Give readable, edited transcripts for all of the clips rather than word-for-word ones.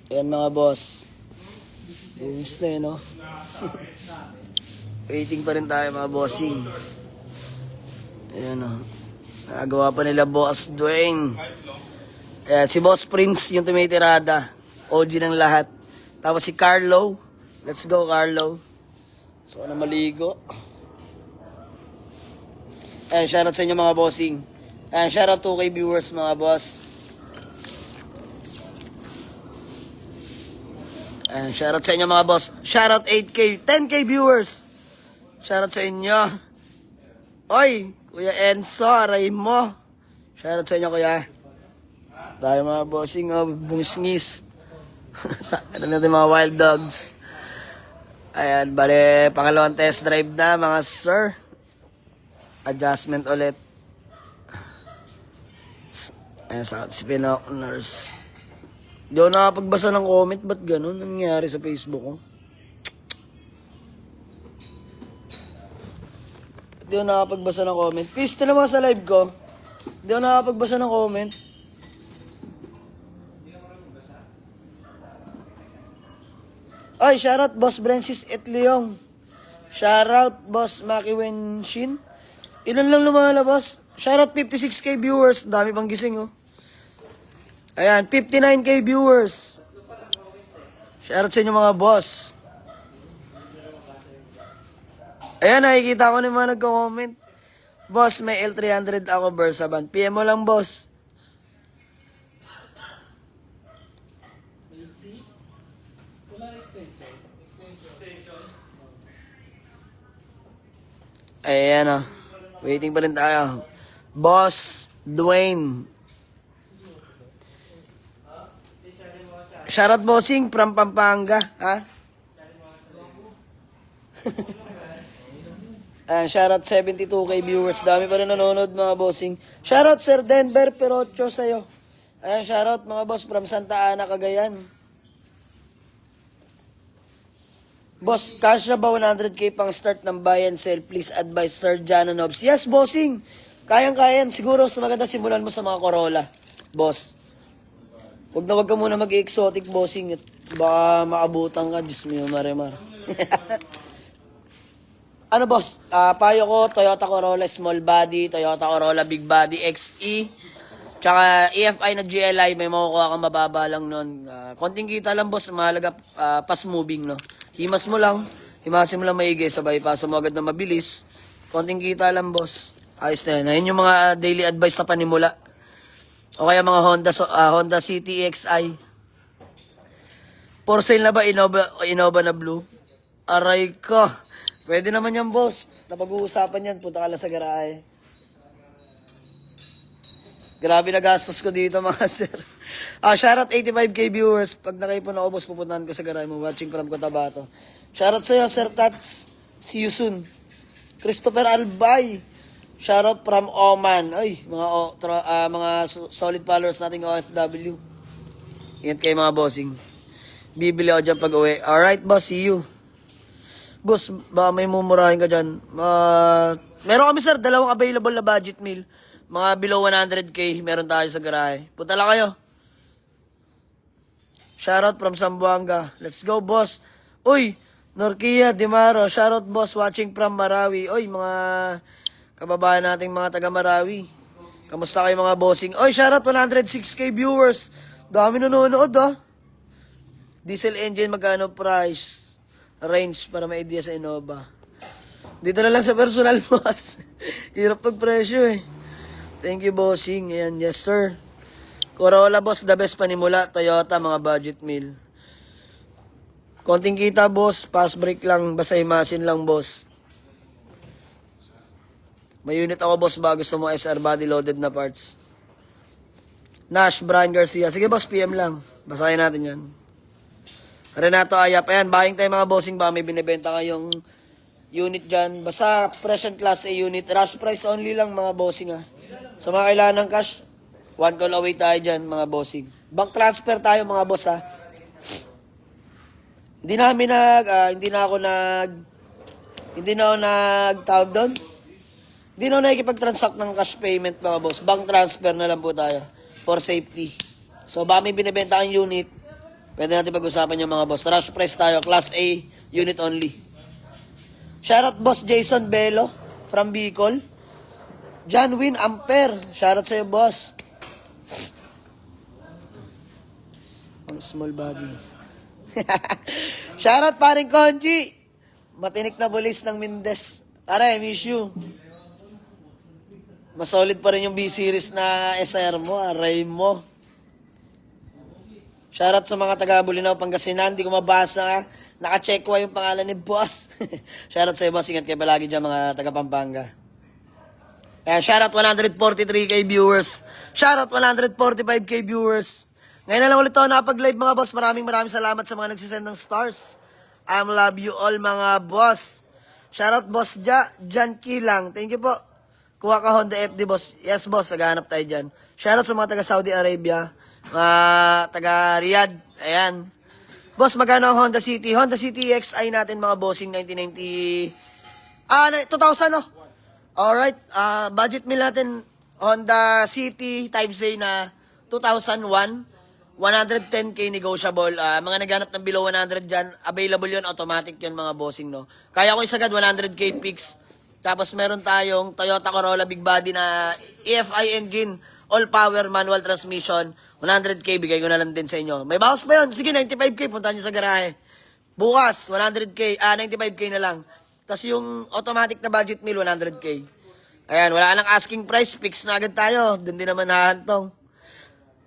Ayan mga boss. Bumis na yun, no? Waiting pa rin tayo mga bossing. Ayan, no? Nagawa pa nila Boss Dwayne. Ayan, si Boss Prince yung tumitirada. OG ng lahat. Tapos si Carlo. Let's go, Carlo. So, na maligo. Ayan, shoutout sa inyo mga bossing. Ayan, shoutout 2K viewers mga boss. Ayan, shoutout sa inyo mga boss. Shoutout 8K, 10K viewers. Shoutout sa inyo. Oy, Kuya Enzo, aray mo. Shoutout sa inyo, kuya. Tayo mga bossing, bumisngis. Ano natin mga wild dogs. Ayan, bale, pangalawang test drive na mga sir. Adjustment ulit. Ayan, sa si Nurse. Di ako nakapagbasa ng comment. Ba't ganun? Nangyari sa Facebook ko? Di ako nakapagbasa ng comment. Please, naman sa live ko. Di ako nakapagbasa ng comment. Ay, shoutout Boss Francis et Leong. Shoutout Boss Maki Wenshin. Ilan lang lumalabas? Shoutout 56K viewers. Dami pang gising, oh. Ayan, 59K viewers. Shoutout sa inyo mga boss. Ayan, nakikita ko na yung mga nagko-comment. Boss, may L300 ako Versaban. PM mo lang, boss. Ayan, oh. Waiting pa rin tayo. Boss Dwayne. Shoutout bossing from Pampanga, ha? Ayan, shoutout 72K viewers. Dami pa rin nanonood mga bossing. Shoutout Sir Denver Perocho sa'yo. Ayan, shoutout mga boss from Santa Ana, Cagayan. Boss, kasya ba 100K pang start ng buy and sell? Please advise Sir Jano Nobs. Yes, bossing. Kayang-kayan. Siguro sa maganda simulan mo sa mga Corolla. Boss. Huwag ka muna mag-exotic bossing. Baka maabutan ka. Diyos mo, marimar. Ano boss? Payo ko, Toyota Corolla Small Body, Toyota Corolla Big Body XE. Tsaka EFI na GLI, may makukuha kang mababa lang nun. Konting kita lang boss, mahalaga fast moving, no? Himas mo lang, himasin mo lang maigi, sabay pa mo agad na mabilis. Konting kita lang boss. Ayos na yun. Ayun yung mga daily advice na panimula. O kaya mga Honda City XI. For sale na ba Innova na blue? Aray ko. Pwede naman yan boss. Napag-uusapan yan, punta ka lang sa garahe. Grabe na gastos ko dito mga sir. Shoutout 85K viewers. Pag nakaipon ako boss, pupuntahan ko sa garay mo. Watching from Cotabato. Shoutout sa'yo, Sir Tats. See you soon. Christopher Albay. Shoutout from Oman. Ay, mga solid followers nating OFW. Ingat kayo mga bossing. Bibili ako dyan pag uwi. Alright boss, see you. Boss, baka may mumurahin ka dyan. Meron kami sir, dalawang available na budget meal. Mga below 100K, meron tayo sa garahe. Punta lang kayo. Shoutout from Zamboanga. Let's go, boss. Uy, Norkia Dimaro. Shoutout, boss, watching from Marawi. Uy, mga kababayan nating mga taga Marawi. Kamusta kayo mga bossing? Uy, shoutout 106K viewers. Dami nanonood, oh. Diesel engine, magkano price? Range para may idea sa Innova. Dito na lang sa personal, boss. Hirap pag-presyo, eh. Thank you, bossing. Ayan, yes, sir. Corolla, boss, the best panimula. Toyota, mga budget meal. Konting kita, boss. Pass break lang. Basta himasin lang, boss. May unit ako, boss, ba gusto mo SR body loaded na parts. Nash, Brian Garcia. Sige, boss, PM lang. Basahin natin yan. Renato Ayap. Ayan, buying tayo mga bossing. Ba may binibenta kayong unit dyan. Basta fresh and class A unit. Rush price only lang, mga bossing, ha. Sa mga kailangan ng cash, one call away tayo dyan, mga bossing. Bank transfer tayo, mga boss, ha. Hindi na ako tawag doon. Hindi na ako nakikipag-transact ng cash payment, mga boss. Bank transfer na lang po tayo for safety. So, ba may binibenta kang unit, Pwede natin pag-usapan yung mga boss. Rush price tayo, Class A, unit only. Shoutout boss Jason Belo from Bicol. John Win Ampere. Shoutout sa'yo boss. Ang small body. Shoutout paring Conji. Matinik na bulis ng Mindes. Pare, miss you. Mas solid pa rin yung B-series na SR mo, aray mo. Shoutout sa mga taga Bulinaw, Pangasinan. Hindi ko mabasa. Naka-check ko yung pangalan ni boss. Shoutout sa iyo, boss. Ingat kayo palagi dyan, mga taga Pampanga. Shoutout 143k viewers. Shoutout 145k viewers. Ngayon na lang ulit ako nakapag-live, mga boss. Maraming salamat sa mga nagsisend ng stars. I love you all, mga boss. Shoutout boss Jan Kilang. Thank you po. Kuha ka Honda FD, boss. Yes, boss. Naghahanap tayo dyan. Shoutout sa mga taga Saudi Arabia. Mga taga Riyadh. Ayan. Boss, magkano ang Honda City? Honda City XI natin, mga bossing, 1990... 2000, no? Alright. Budget meal natin, Honda City Type Z na 2001. 110k negotiable. Mga naghanap ng below 100 dyan, available yun, automatic yun, mga bossing, no? Kaya ko isagad 100k fix. Tapos meron tayong Toyota Corolla Big Body na EFI engine, all power manual transmission. 100k, bigay ko na lang din sa inyo. May bawas pa yun. Sige, 95k, puntahan nyo sa garahe. Bukas, 100k, 95k na lang. Tapos yung automatic na budget meal, 100k. Ayan, wala nang asking price, fix na agad tayo. Doon din naman hahantong.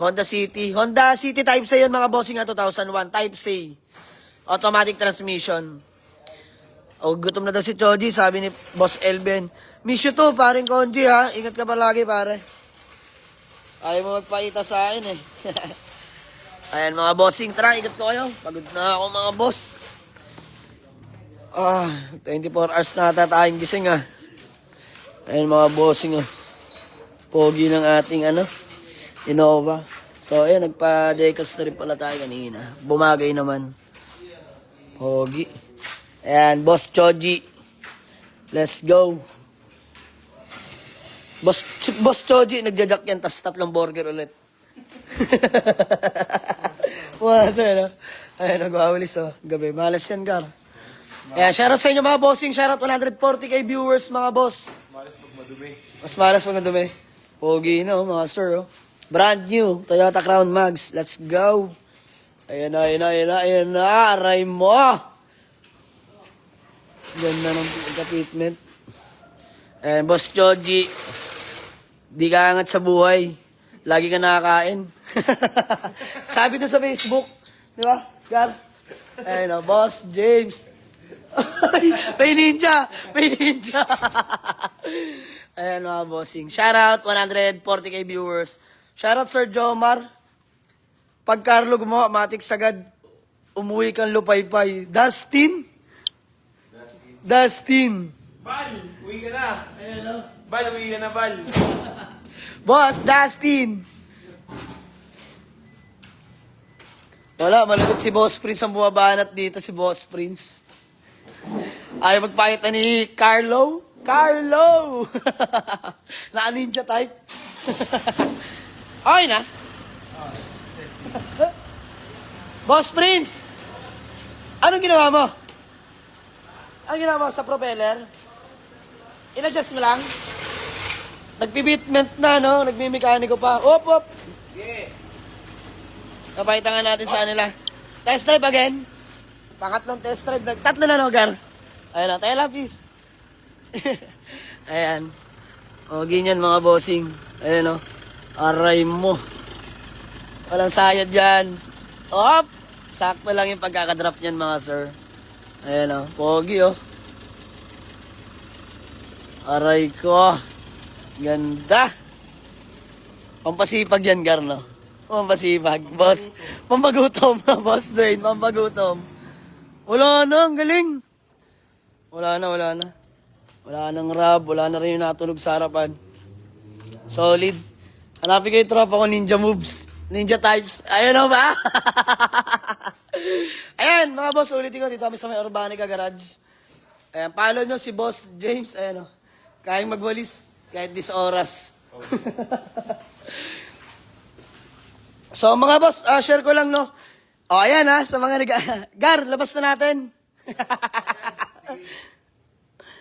Honda City. Honda City Type C yun, mga bossing, 2001. Type C. Automatic transmission. O, gutom na daw si Choji, sabi ni Boss Elben. Miss you too, paring Konji, ha? Ingat ka palagi, pare. Ayaw mo magpakita sa akin, eh. Ayan, mga bossing, tara, ingat ko kayo. Pagod na ako, mga boss. 24 hours na ata tayong gising, ha. Ayan, mga bossing, oh. Pogi ng ating, Innova. So, ayan, nagpa-decals na rin pala tayo kanina. Bumagay naman. Pogi. Ayan, Boss Choji. Let's go. Boss Choji, nagja-jack yan, tas 3 burger ulit. Masa yan, Ayan, nagwawalis, gabi. Malas yan, Gar. Ayan, shoutout sa inyo, mga bossing. Shoutout 140k viewers, mga boss. Malas pag madumi. Mas malas pag madumi. Pogi, mga sir, Brand new, Toyota Crown Mags. Let's go. Ayan na. Aray mo. Ganda ng kapitment. Ayan, Boss Choji. Di ka angat sa buhay. Lagi ka nakakain. Sabi na sa Facebook. Di ba? Gar? Ayan, Boss James. May ninja. Ayan, mga bossing. Shoutout, 140k viewers. Shoutout, Sir Jomar. Pag Carlo gumawa, matik sagad, umuwi kang lupaypay. Dustin. Bal! Uwi ka na! Ayan, Bal, uwi ka na, Bal! Boss, Dustin. Wala, malapit si Boss Prince ang bumabanat dito, si Boss Prince. Ayaw magpakita ni Carlo. Naka-ninja type. Okay na? Boss Prince! Anong ginawa mo? Sa propeller? In-adjust mo lang? Nagpibitment na, no? Nagmimekaniko pa. Op! Yeah. Kapakita nga natin sa nila. Test drive again. Pangatlong test drive. Tatlo na, no, Gar? Ayan na, tayo lapis. Ayan. O, ganyan, mga bossing. Ayan, o. Aray mo. Walang sayad yan. Op! Sakto lang yung pagkakadrop niyan, mga sir. Ayan, o. Pogi, o. Aray ko. Ganda. Pampasipag yan, Gar, no? Pampasipag, boss. Pampagutom na, boss Dwayne. Pampagutom. Wala na, ang galing. Wala na. Wala nang rab, wala na rin yung natunog sa harapan. Solid. Hanapin kayo tropa ko, ninja moves. Ninja types. Ayan o ba? Ayan, mga boss, ulitin ko. Dito kami sa may Urbanica Garage. Ayan, follow nyo si Boss James. Ayan o. Kayang magwalis kahit 10 oras. So mga boss, share ko lang, no. O, ayan ha, sa mga Gar, labas na natin.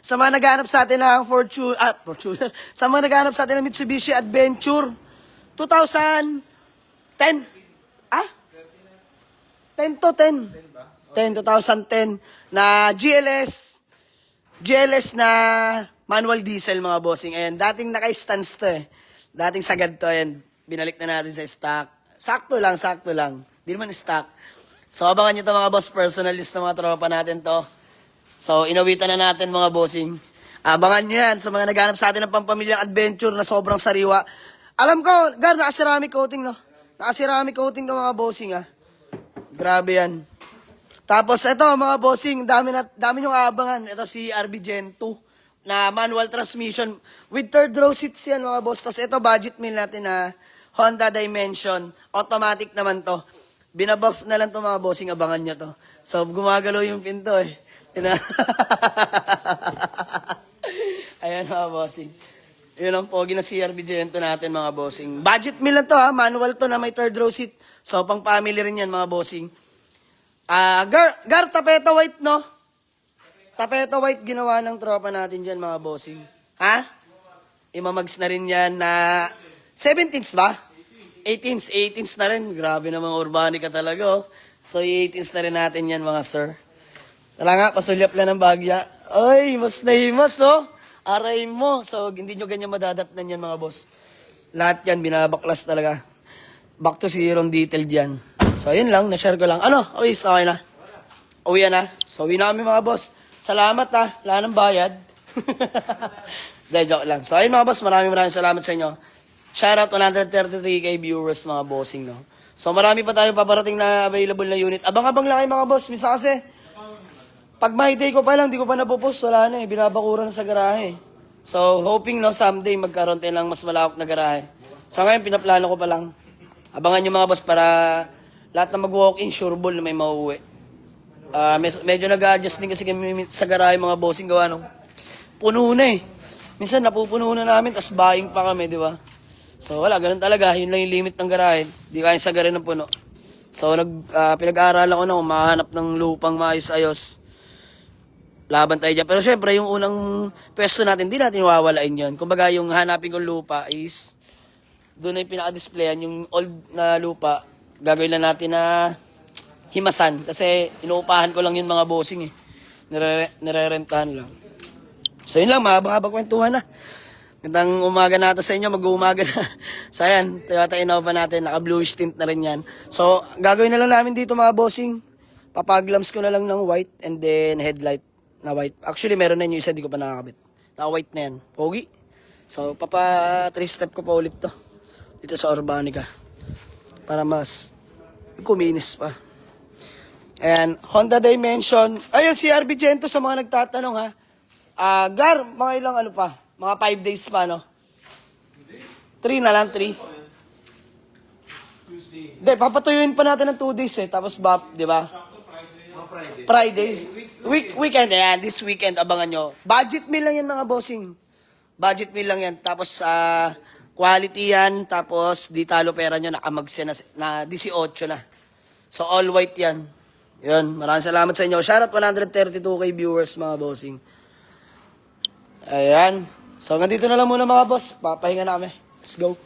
Sa mga naghahanap sa atin ng Fortuner. Sa mga naghahanap sa atin ng Mitsubishi Adventure 2010. 10 to 10. 2010 na GLS na manual diesel mga bossing. Ayan, dating naka-stance to eh. Dating sagad to. Ayan, binalik na natin sa stock. Sakto lang. Di naman stock. So, abangan nyo to mga boss. Personal list ng mga tropa natin to. So, inawitan na natin mga bossing. Abangan nyo yan sa mga naghanap sa atin ng pampamilyang adventure na sobrang sariwa. Alam ko, Gar, naka-ceramic coating, no? Naka-ceramic coating to mga bossing, ah. Grabe yan. Tapos, ito mga bossing, dami yung aabangan. Ito si RB Gen 2 na manual transmission with third row seats yan mga boss. Tapos, ito budget meal natin na Honda Dimension. Automatic naman to. Binabuff na lang to mga bossing, abangan nyo to. So, gumagalaw yung pinto eh. Ayan mga bossing. Yun ang pogi na CRB Gen 2 natin mga bossing. Budget meal lang to ha. Manual to na may third row seat. So, pang family rin yan mga bossing. Gar, tapeta white no? Tapeta white ginawa ng tropa natin dyan mga bossing. Ha? Imamags na rin yan na 17s ba? 18s na rin. Grabe namang urbanic ka talaga oh. So, 18s na rin natin yan mga sir. Tala nga, pasulyap lang ng bagya. Ay, mas nahimas, oh. Aray mo. So, hindi nyo ganyan madadatnan yan, mga boss. Lahat yan, binabaklas talaga. Back to zero detailed yan. So, yun lang. Na-share ko lang. Ano? Okay na. Uwi na. So, uwi na kami, mga boss. Salamat, ha. Wala nang bayad. Dahil joke lang. So, ayun, mga boss. Maraming salamat sa inyo. Shoutout 133k viewers, mga bossing, no? So, marami pa tayo paparating na available na unit. Abang-abang lang kayo, mga boss. Misa kasi, pag mahitay ko pa lang, di ko pa napopost, wala na eh. Binabakuran na sa garahe. So, hoping no, someday magkaroon tayo ng mas malawak na garahe. So, ngayon, pinaplano ko pa lang. Abangan nyo mga boss para lahat na mag-walk-in, sureball na may mauwi. Medyo nag-adjust din kasi kami sa garahe mga bossing gawa nung puno na eh. Minsan napupuno na namin, tas buying pa kami, di ba? So, wala, ganun talaga. Yun lang yung limit ng garahe. Di kayang sagarin ng puno. So, pinag-aaralan ko na kung makahanap ng lupang maayos-ayos. Laban tayo dyan. Pero syempre, yung unang pwesto natin, di natin wawalain yun. Kumbaga, yung hanapin kong lupa is, doon na yung pinaka-displayan, yung old na lupa, gagawin lang natin na himasan. Kasi, inuupahan ko lang yun mga bossing eh. Nire-rentahan lang. So, yun lang, mahabang kwentuhan na. Gandang umaga natin sa inyo, mag-uumaga na. So, ayan, Toyota Innova natin, naka-bluish tint na rin yan. So, gagawin na lang namin dito mga bossing. Papaglams ko na lang ng white and then headlight na white. Actually, meron na yung isa, di ko pa nakakabit. Naka-white na yan. Pogi. So, 3-step ko pa ulit to. Dito sa Urbanica. Para mas kuminis pa. Ayan, Honda Dimension. Ayun, si RB Gen 2 sa mga nagtatanong ha. Gar, mga ilang ano pa? Mga 5 days pa, no? 3 na lang, 3. Tuesday. Hindi, papatuyuin pa natin ng 2 days eh. Tapos, di ba? Fridays. Weekend, yan. This weekend, abangan nyo. Budget meal lang yan, mga bossing. Budget meal lang yan. Tapos, quality yan. Tapos, di talo pera nyo, nakamagse na 18 na. So, all white yan. Yun, maraming salamat sa inyo. Shoutout 132k viewers, mga bossing. Ayan. So, nandito na lang muna, mga boss. Papahinga na kami. Let's go.